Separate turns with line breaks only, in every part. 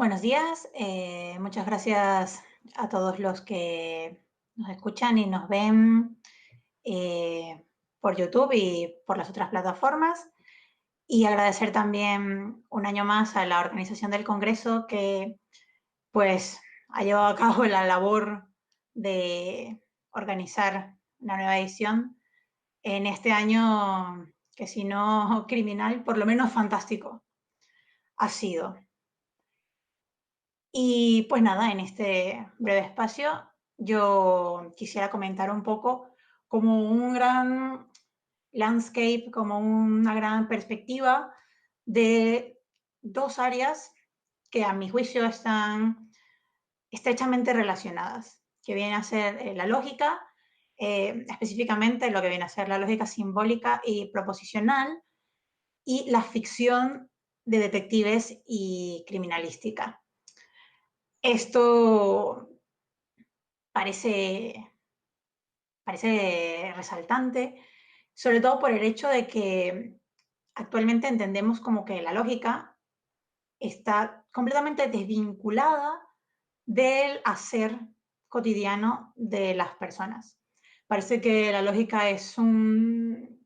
Buenos días, muchas gracias a todos los que nos escuchan y nos ven por YouTube y por las otras plataformas. Y agradecer también un año más a la organización del Congreso que pues ha llevado a cabo la labor de organizar una nueva edición en este año que si no criminal, por lo menos fantástico ha sido. Y pues nada, en este breve espacio yo quisiera comentar un poco como un gran landscape, como una gran perspectiva de dos áreas que a mi juicio están estrechamente relacionadas, que viene a ser la lógica, específicamente lo que viene a ser la lógica simbólica y proposicional, y la ficción de detectives y criminalística. Esto parece, parece resaltante, sobre todo por el hecho de que actualmente entendemos como que la lógica está completamente desvinculada del hacer cotidiano de las personas. Parece que la lógica es un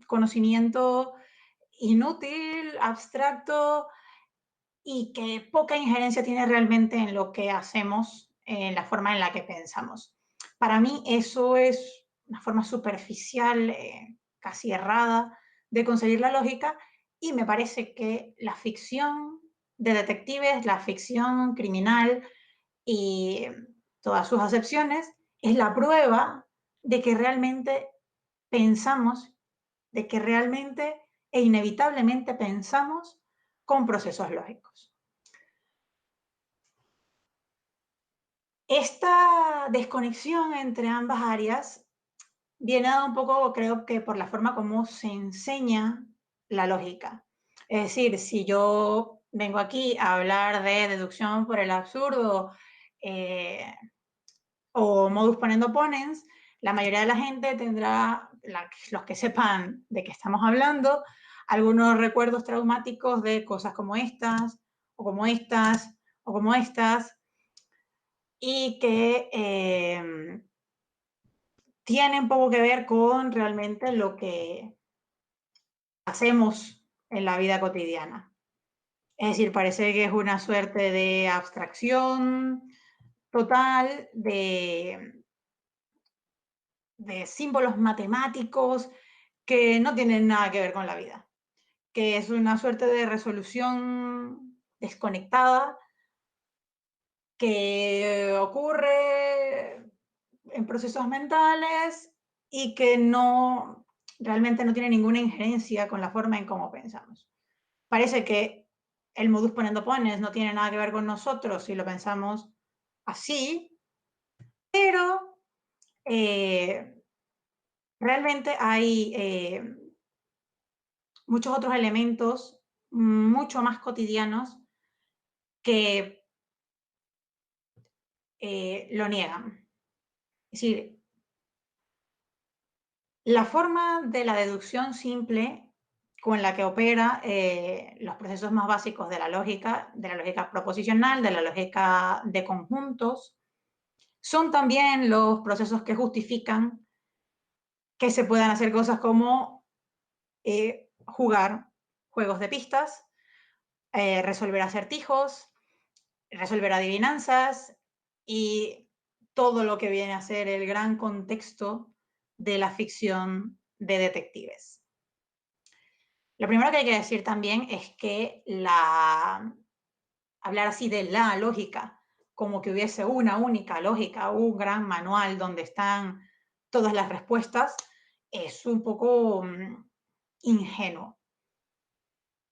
conocimiento inútil, abstracto y que poca injerencia tiene realmente en lo que hacemos, en la forma en la que pensamos. Para mí eso es una forma superficial, casi errada, de conseguir la lógica y me parece que la ficción de detectives, la ficción criminal y todas sus acepciones es la prueba de que realmente pensamos, de que realmente e inevitablemente pensamos con procesos lógicos. Esta desconexión entre ambas áreas viene dada un poco, creo que por la forma como se enseña la lógica. Es decir, si yo vengo aquí a hablar de deducción por el absurdo eh, o modus ponendo ponens, la mayoría de la gente tendrá, los que sepan de qué estamos hablando, algunos recuerdos traumáticos de cosas como estas, o como estas, o como estas, y que tienen poco que ver con realmente lo que hacemos en la vida cotidiana. Es decir, parece que es una suerte de abstracción total de símbolos matemáticos que no tienen nada que ver con la vida, que es una suerte de resolución desconectada que ocurre en procesos mentales y que no realmente no tiene ninguna injerencia con la forma en cómo pensamos. Parece que el modus ponendo pones no tiene nada que ver con nosotros si lo pensamos así, pero realmente hay muchos otros elementos mucho más cotidianos que lo niegan. Es decir, la forma de la deducción simple con la que opera los procesos más básicos de la lógica proposicional, de la lógica de conjuntos, son también los procesos que justifican que se puedan hacer cosas como jugar juegos de pistas, resolver acertijos, resolver adivinanzas y todo lo que viene a ser el gran contexto de la ficción de detectives. Lo primero que hay que decir también es que hablar así de la lógica, como que hubiese una única lógica, un gran manual donde están todas las respuestas, es un poco ingenuo.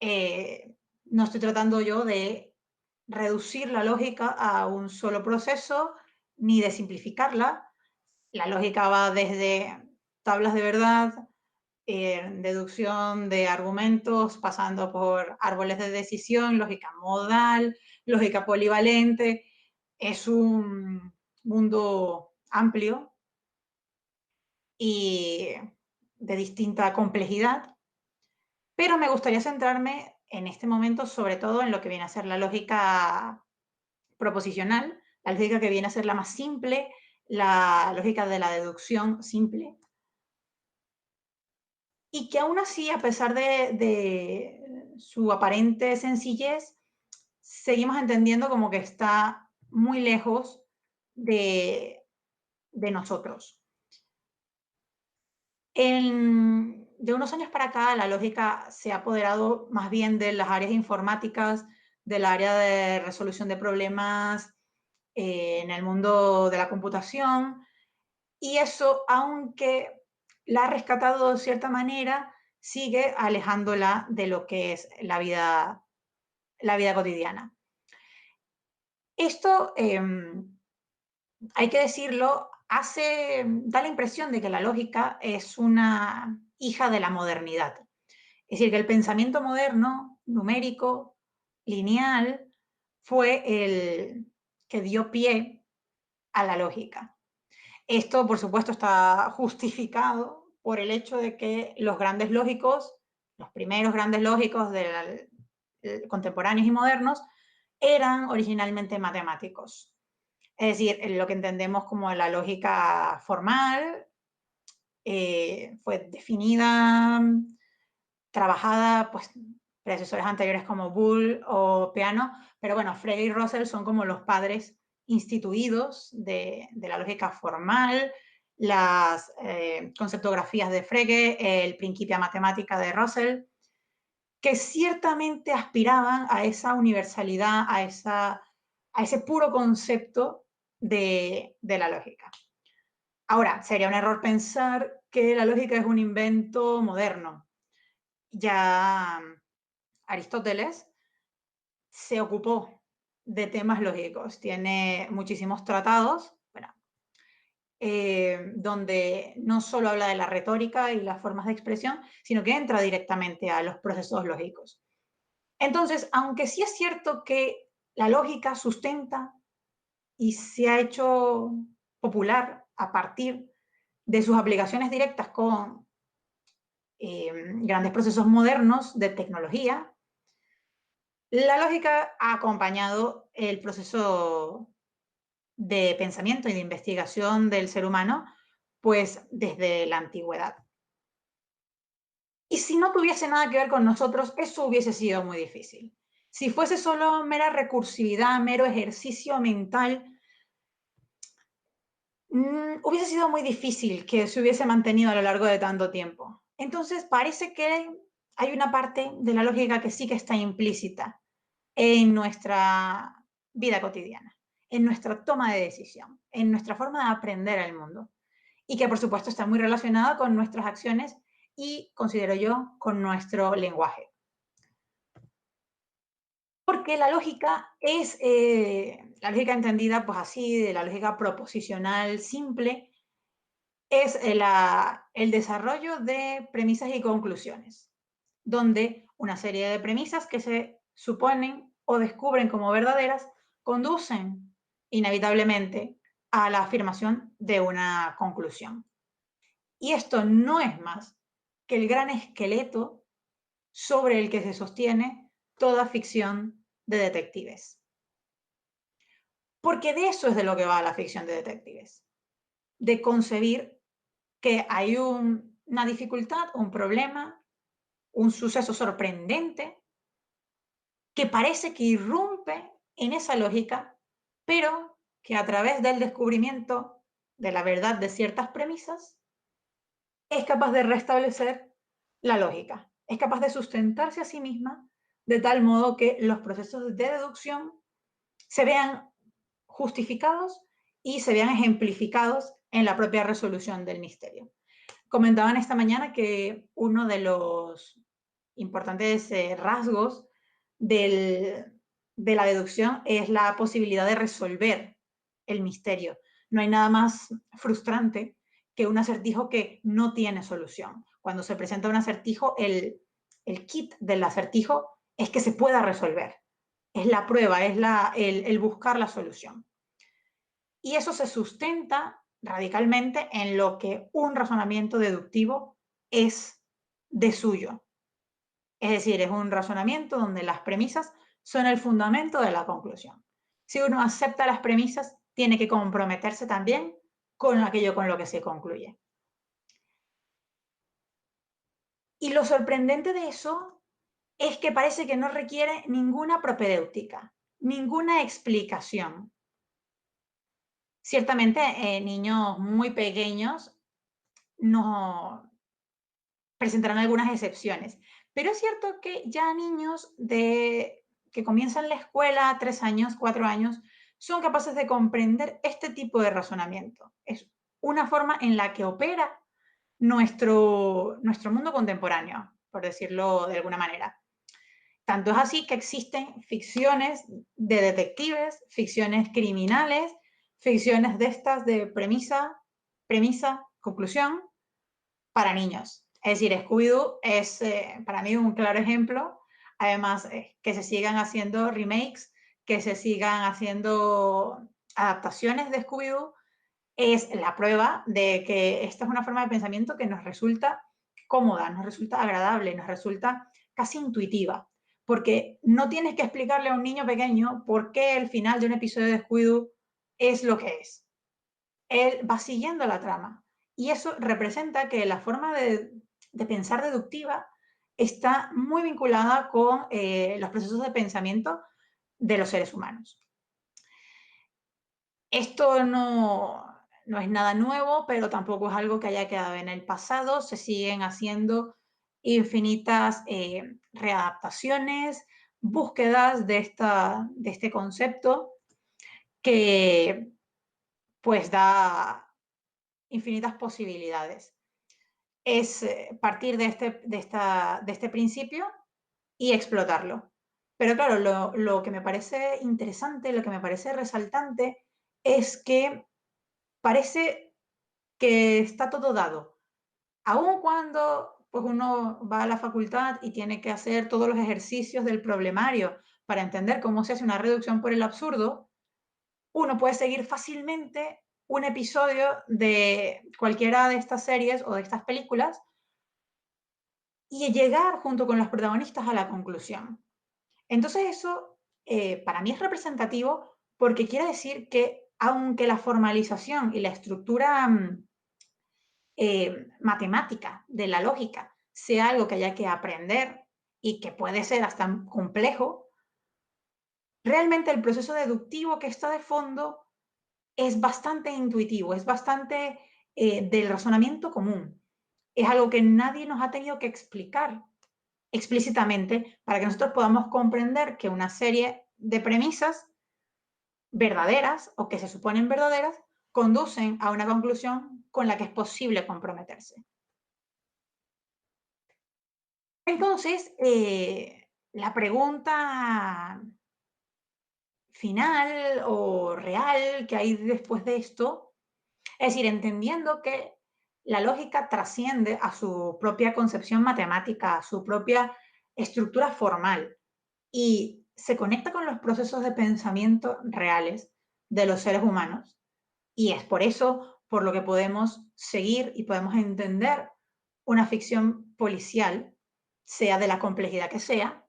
No estoy tratando yo de reducir la lógica a un solo proceso ni de simplificarla. La lógica va desde tablas de verdad, deducción de argumentos, pasando por árboles de decisión, lógica modal, lógica polivalente. Es un mundo amplio y de distinta complejidad, pero me gustaría centrarme en este momento, sobre todo en lo que viene a ser la lógica proposicional, la lógica que viene a ser la más simple, la lógica de la deducción simple, y que aún así, a pesar de su aparente sencillez, seguimos entendiendo como que está muy lejos de nosotros. De unos años para acá, la lógica se ha apoderado más bien de las áreas informáticas, del área de resolución de problemas en el mundo de la computación, y eso, aunque la ha rescatado de cierta manera, sigue alejándola de lo que es la vida cotidiana. Esto, hay que decirlo, da la impresión de que la lógica es una hija de la modernidad. Es decir, que el pensamiento moderno, numérico, lineal, fue el que dio pie a la lógica. Esto, por supuesto, está justificado por el hecho de que los grandes lógicos, los primeros grandes lógicos contemporáneos y modernos, eran originalmente matemáticos. Es decir, lo que entendemos como la lógica formal fue definida, trabajada, pues predecesores anteriores como Boole o Peano, pero bueno, Frege y Russell son como los padres instituidos de la lógica formal, las conceptografías de Frege, el Principia Mathematica de Russell, que ciertamente aspiraban a esa universalidad, a ese puro concepto de la lógica. Ahora, sería un error pensar que la lógica es un invento moderno. Ya Aristóteles se ocupó de temas lógicos, tiene muchísimos tratados, bueno, donde no solo habla de la retórica y las formas de expresión, sino que entra directamente a los procesos lógicos. Entonces, aunque sí es cierto que la lógica sustenta y se ha hecho popular a partir de sus aplicaciones directas con grandes procesos modernos de tecnología, la lógica ha acompañado el proceso de pensamiento y de investigación del ser humano, pues desde la antigüedad. Y si no tuviese nada que ver con nosotros, eso hubiese sido muy difícil. Si fuese solo mera recursividad, mero ejercicio mental, hubiese sido muy difícil que se hubiese mantenido a lo largo de tanto tiempo. Entonces, parece que hay una parte de la lógica que sí que está implícita en nuestra vida cotidiana, en nuestra toma de decisión, en nuestra forma de aprender el mundo. Y que, por supuesto, está muy relacionada con nuestras acciones y, considero yo, con nuestro lenguaje. Porque la lógica es, la lógica entendida pues así, de la lógica proposicional simple, es el desarrollo de premisas y conclusiones, donde una serie de premisas que se suponen o descubren como verdaderas conducen inevitablemente a la afirmación de una conclusión. Y esto no es más que el gran esqueleto sobre el que se sostiene toda ficción de detectives. Porque de eso es de lo que va la ficción de detectives, de concebir que hay una dificultad, un problema, un suceso sorprendente que parece que irrumpe en esa lógica, pero que a través del descubrimiento de la verdad de ciertas premisas es capaz de restablecer la lógica, es capaz de sustentarse a sí misma de tal modo que los procesos de deducción se vean justificados y se vean ejemplificados en la propia resolución del misterio. Comentaban esta mañana que uno de los importantes rasgos de la deducción es la posibilidad de resolver el misterio. No hay nada más frustrante que un acertijo que no tiene solución. Cuando se presenta un acertijo, el kit del acertijo es que se pueda resolver. Es la prueba, es el buscar la solución. Y eso se sustenta radicalmente en lo que un razonamiento deductivo es de suyo. Es decir, es un razonamiento donde las premisas son el fundamento de la conclusión. Si uno acepta las premisas, tiene que comprometerse también con aquello con lo que se concluye. Y lo sorprendente de eso es que parece que no requiere ninguna propedéutica, ninguna explicación. Ciertamente, niños muy pequeños no presentarán algunas excepciones, pero es cierto que ya niños que comienzan la escuela a 3 años, 4 años, son capaces de comprender este tipo de razonamiento. Es una forma en la que opera nuestro mundo contemporáneo, por decirlo de alguna manera. Tanto es así que existen ficciones de detectives, ficciones criminales, ficciones de estas de premisa, conclusión, para niños. Es decir, Scooby-Doo es para mí un claro ejemplo. Además, que se sigan haciendo remakes, que se sigan haciendo adaptaciones de Scooby-Doo, es la prueba de que esta es una forma de pensamiento que nos resulta cómoda, nos resulta agradable, nos resulta casi intuitiva. Porque no tienes que explicarle a un niño pequeño por qué el final de un episodio de Scooby-Doo es lo que es. Él va siguiendo la trama. Y eso representa que la forma de pensar deductiva está muy vinculada con los procesos de pensamiento de los seres humanos. Esto no es nada nuevo, pero tampoco es algo que haya quedado en el pasado. Se siguen haciendo infinitas readaptaciones, búsquedas de este concepto que pues da infinitas posibilidades. Es partir de este principio y explotarlo. Pero claro, lo que me parece interesante, lo que me parece resaltante, es que parece que está todo dado. Aun cuando pues uno va a la facultad y tiene que hacer todos los ejercicios del problemario para entender cómo se hace una reducción por el absurdo, uno puede seguir fácilmente un episodio de cualquiera de estas series o de estas películas y llegar junto con los protagonistas a la conclusión. Entonces eso para mí es representativo porque quiere decir que aunque la formalización y la estructura matemática de la lógica sea algo que haya que aprender y que puede ser hasta complejo, realmente el proceso deductivo que está de fondo es bastante intuitivo, es bastante del razonamiento común. Es algo que nadie nos ha tenido que explicar explícitamente para que nosotros podamos comprender que una serie de premisas verdaderas o que se suponen verdaderas conducen a una conclusión con la que es posible comprometerse. Entonces, la pregunta final o real que hay después de esto, es decir, entendiendo que la lógica trasciende a su propia concepción matemática, a su propia estructura formal y se conecta con los procesos de pensamiento reales de los seres humanos. Y es por eso por lo que podemos seguir y podemos entender una ficción policial, sea de la complejidad que sea,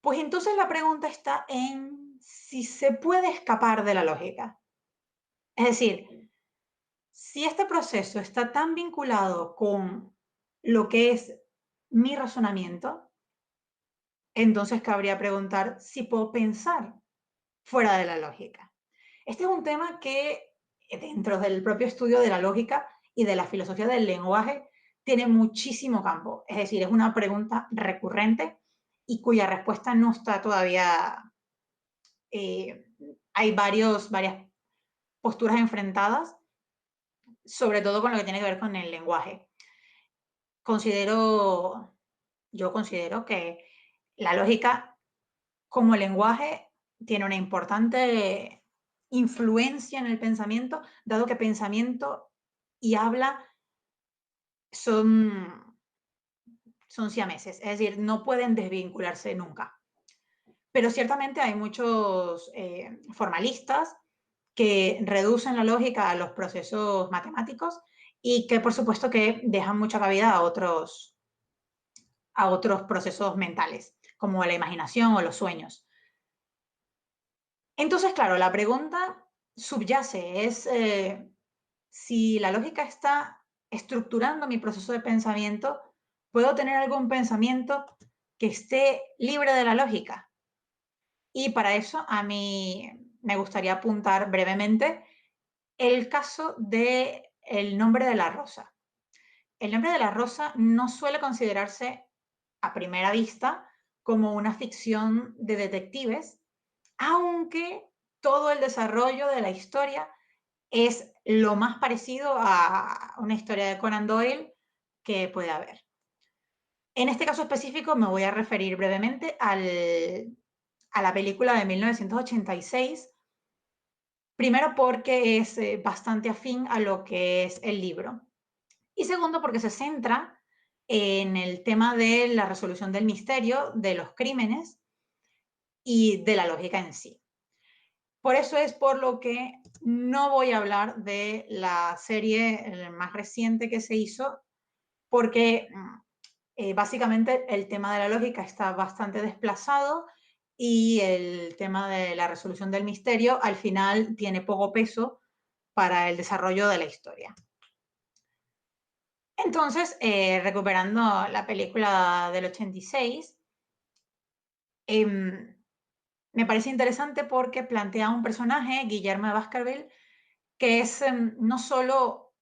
pues entonces la pregunta está en si se puede escapar de la lógica. Es decir, si este proceso está tan vinculado con lo que es mi razonamiento, entonces cabría preguntar si puedo pensar fuera de la lógica. Este es un tema que dentro del propio estudio de la lógica y de la filosofía del lenguaje tiene muchísimo campo. Es decir, es una pregunta recurrente y cuya respuesta no está todavía. Eh, hay varias posturas enfrentadas, sobre todo con lo que tiene que ver con el lenguaje. Yo considero que la lógica como lenguaje tiene una importante influencia en el pensamiento, dado que pensamiento y habla son, son siameses, es decir, no pueden desvincularse nunca. Pero ciertamente hay muchos formalistas que reducen la lógica a los procesos matemáticos y que por supuesto que dejan mucha cabida a a otros procesos mentales, como la imaginación o los sueños. Entonces, claro, la pregunta subyace es si la lógica está estructurando mi proceso de pensamiento, ¿puedo tener algún pensamiento que esté libre de la lógica? Y para eso a mí me gustaría apuntar brevemente el caso de El nombre de la rosa. El nombre de la rosa no suele considerarse a primera vista como una ficción de detectives, aunque todo el desarrollo de la historia es lo más parecido a una historia de Conan Doyle que puede haber. En este caso específico me voy a referir brevemente a la película de 1986, primero porque es bastante afín a lo que es el libro y segundo porque se centra en el tema de la resolución del misterio, de los crímenes y de la lógica en sí. Por eso es por lo que no voy a hablar de la serie más reciente que se hizo, porque básicamente el tema de la lógica está bastante desplazado y el tema de la resolución del misterio al final tiene poco peso para el desarrollo de la historia. Entonces, recuperando la película del 86, me parece interesante porque plantea un personaje, Guillermo de Baskerville, que es no solo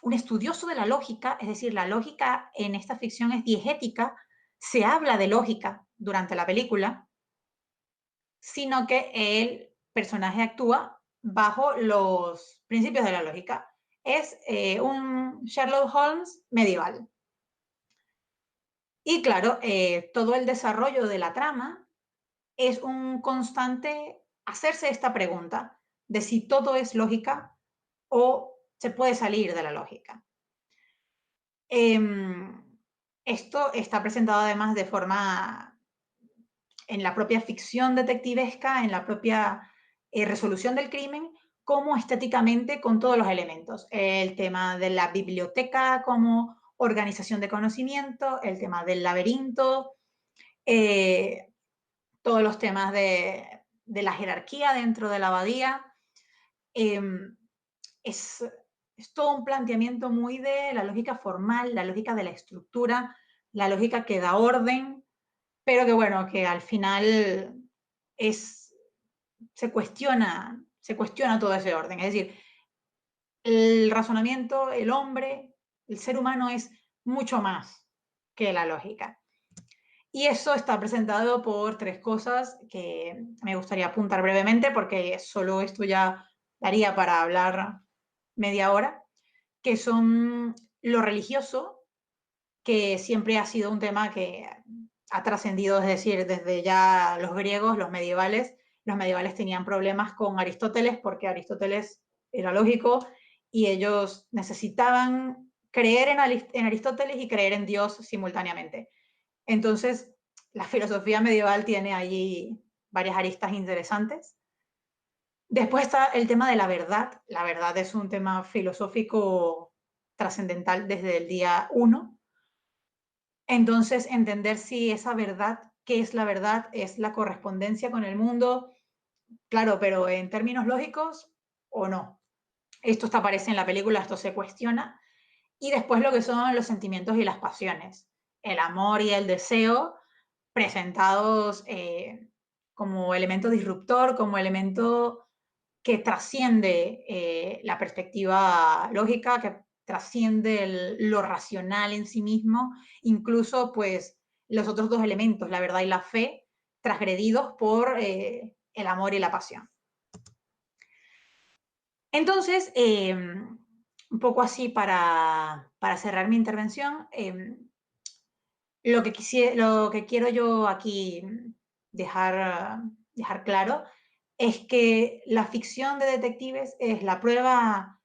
un estudioso de la lógica, es decir, la lógica en esta ficción es diegética, se habla de lógica durante la película, sino que el personaje actúa bajo los principios de la lógica. Es un Sherlock Holmes medieval. Y claro, todo el desarrollo de la trama es un constante hacerse esta pregunta de si todo es lógica o se puede salir de la lógica. Esto está presentado además de forma en la propia ficción detectivesca, en la propia resolución del crimen, como estéticamente con todos los elementos. El tema de la biblioteca como organización de conocimiento, el tema del laberinto, todos los temas de la jerarquía dentro de la abadía. Eh, es, es todo un planteamiento muy de la lógica formal, la lógica de la estructura, la lógica que da orden, pero que bueno, que al final se cuestiona todo ese orden. Es decir, el razonamiento, el hombre, el ser humano es mucho más que la lógica. Y eso está presentado por tres cosas que me gustaría apuntar brevemente porque solo esto ya daría para hablar media hora, que son lo religioso, que siempre ha sido un tema que ha trascendido, es decir, desde ya los griegos, los medievales tenían problemas con Aristóteles porque Aristóteles era lógico y ellos necesitaban creer en Aristóteles y creer en Dios simultáneamente. Entonces, la filosofía medieval tiene allí varias aristas interesantes. Después está el tema de la verdad. La verdad es un tema filosófico trascendental desde el día uno. Entonces, entender si esa verdad, qué es la verdad, es la correspondencia con el mundo, claro, pero en términos lógicos o no. Esto aparece en la película, esto se cuestiona. Y después lo que son los sentimientos y las pasiones, el amor y el deseo presentados como elemento disruptor, como elemento que trasciende la perspectiva lógica, que trasciende lo racional en sí mismo, incluso pues los otros dos elementos, la verdad y la fe, transgredidos por el amor y la pasión. Entonces, un poco así para cerrar mi intervención, lo que quiero yo aquí dejar claro es que la ficción de detectives es la prueba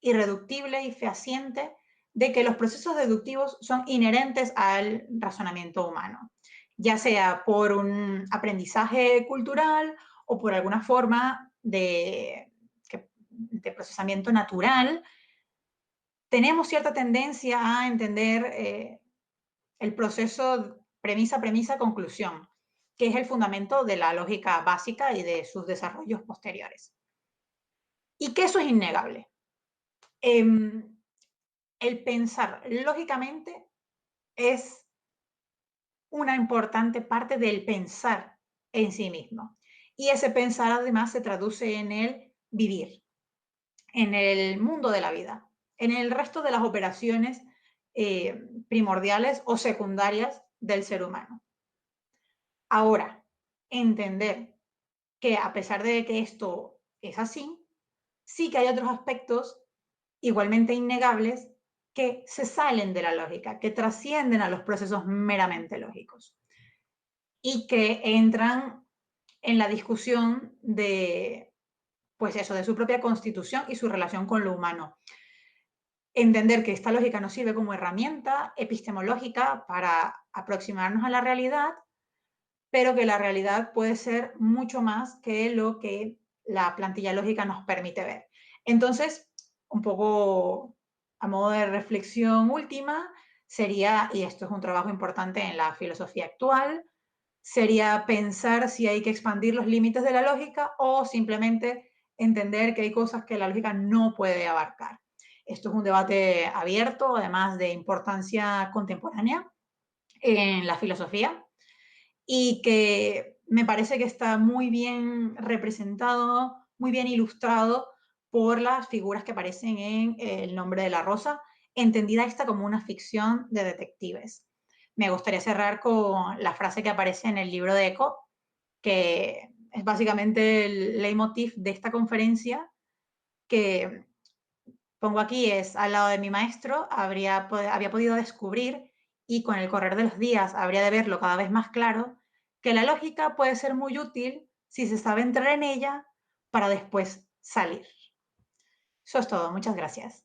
irreductible y fehaciente de que los procesos deductivos son inherentes al razonamiento humano, ya sea por un aprendizaje cultural o por alguna forma de procesamiento natural. Tenemos cierta tendencia a entender el proceso premisa, premisa, conclusión, que es el fundamento de la lógica básica y de sus desarrollos posteriores. Y que eso es innegable. El pensar lógicamente es una importante parte del pensar en sí mismo. Y ese pensar además se traduce en el vivir, en el mundo de la vida, en el resto de las operaciones primordiales o secundarias del ser humano. Ahora, entender que a pesar de que esto es así, sí que hay otros aspectos igualmente innegables que se salen de la lógica, que trascienden a los procesos meramente lógicos y que entran en la discusión de, pues eso, de su propia constitución y su relación con lo humano. Entender que esta lógica nos sirve como herramienta epistemológica para aproximarnos a la realidad, pero que la realidad puede ser mucho más que lo que la plantilla lógica nos permite ver. Entonces, un poco a modo de reflexión última, sería, y esto es un trabajo importante en la filosofía actual, sería pensar si hay que expandir los límites de la lógica o simplemente entender que hay cosas que la lógica no puede abarcar. Esto es un debate abierto, además de importancia contemporánea en la filosofía y que me parece que está muy bien representado, muy bien ilustrado por las figuras que aparecen en El nombre de la rosa, entendida esta como una ficción de detectives. Me gustaría cerrar con la frase que aparece en el libro de Eco, que es básicamente el leitmotiv de esta conferencia, que pongo aquí es, al lado de mi maestro, había podido descubrir, y con el correr de los días habría de verlo cada vez más claro, que la lógica puede ser muy útil si se sabe entrar en ella para después salir. Eso es todo, muchas gracias.